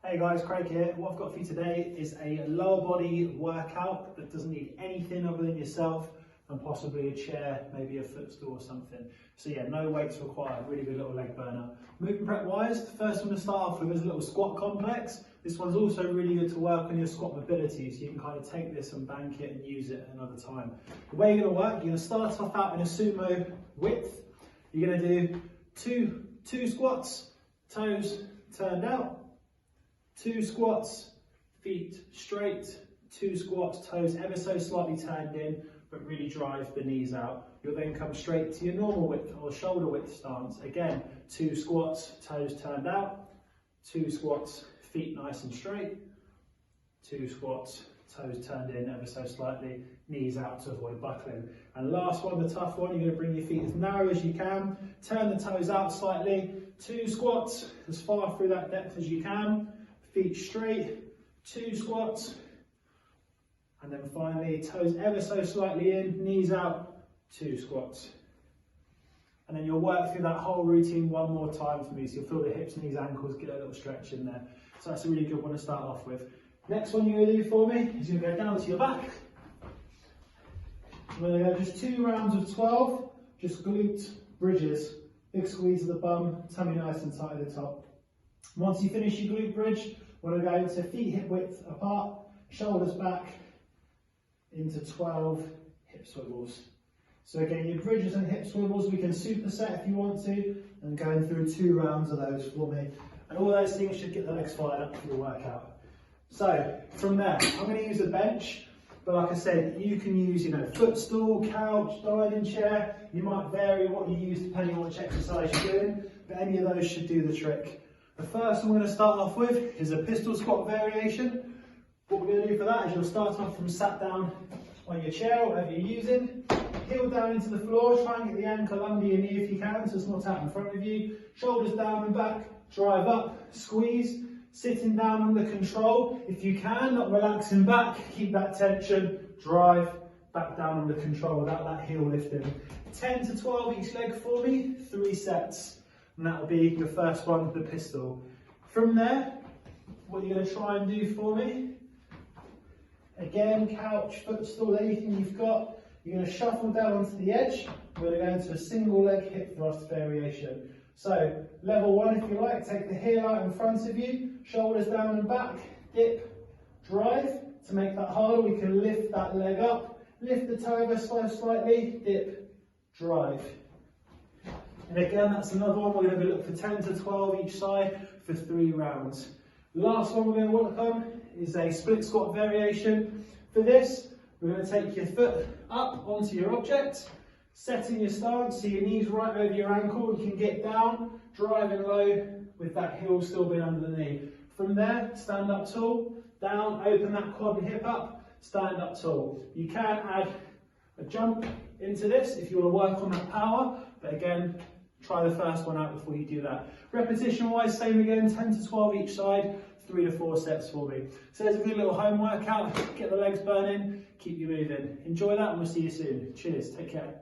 Hey guys, Craig here. What I've got for you today is a lower body workout that doesn't need anything other than yourself and possibly a chair, maybe a footstool or something. So yeah, no weights required, really good little leg burner. Movement prep wise, the first one to start off with is a little squat complex. This one's also really good to work on your squat mobility, so you can kind of take this and bank it and use it another time. The way you're going to work, you're going to start off out in a sumo width. You're going to do two squats, toes turned out. 2 squats, feet straight, 2 squats, toes ever so slightly turned in, but really drive the knees out. You'll then come straight to your normal width or shoulder width stance. Again, 2 squats, toes turned out, 2 squats, feet nice and straight, 2 squats, toes turned in ever so slightly, knees out to avoid buckling. And last one, the tough one, you're going to bring your feet as narrow as you can, turn the toes out slightly, 2 squats, as far through that depth as you can, feet straight, 2 squats, and then finally toes ever so slightly in, knees out, 2 squats. And then you'll work through that whole routine one more time for me, so you'll feel the hips, knees, ankles, get a little stretch in there. So that's a really good one to start off with. Next one you're going to do for me is you're going to go down to your back. We're going to go just 2 rounds of 12, just glute bridges, big squeeze of the bum, tummy nice and tight at the top. Once you finish your glute bridge, we're going to go to feet hip width apart, shoulders back, into 12 hip swivels. So again, your bridges and hip swivels, we can superset if you want to, and going through 2 rounds of those for me. And all those things should get the legs fired up for the workout. So from there, I'm going to use a bench, but like I said, you can use, footstool, couch, dining chair. You might vary what you use depending on which exercise you're doing, but any of those should do the trick. The first one we're going to start off with is a pistol squat variation. What we're going to do for that is you'll start off from sat down on your chair or whatever you're using, heel down into the floor, try and get the ankle under your knee if you can so it's not out in front of you, shoulders down and back, drive up, squeeze, sitting down under control. If you can, not relaxing back, keep that tension, drive back down under control without that heel lifting. 10 to 12 each leg for me, 3 sets. And that will be your first one, the pistol. From there, what you're going to try and do for me, again, couch, footstool, anything you've got, you're going to shuffle down onto the edge. We're going to go into a single leg hip thrust variation. So, level 1 if you like, take the heel out in front of you, shoulders down and back, dip, drive. To make that harder, we can lift that leg up, lift the toe ever so slightly, dip, drive. And again, that's another one, we're going to look for 10 to 12 each side for 3 rounds. Last one we're going to work on is a split squat variation. For this, we're going to take your foot up onto your object, setting your stance so your knees right over your ankle, you can get down, driving low with that heel still being under the knee. From there, stand up tall, down, open that quad and hip up, stand up tall. You can add a jump into this if you want to work on that power, but again, try the first one out before you do that. Repetition wise, same again, 10 to 12 each side, 3 to 4 sets for me. So there's a good little home workout, get the legs burning, keep you moving. Enjoy that and we'll see you soon. Cheers, take care.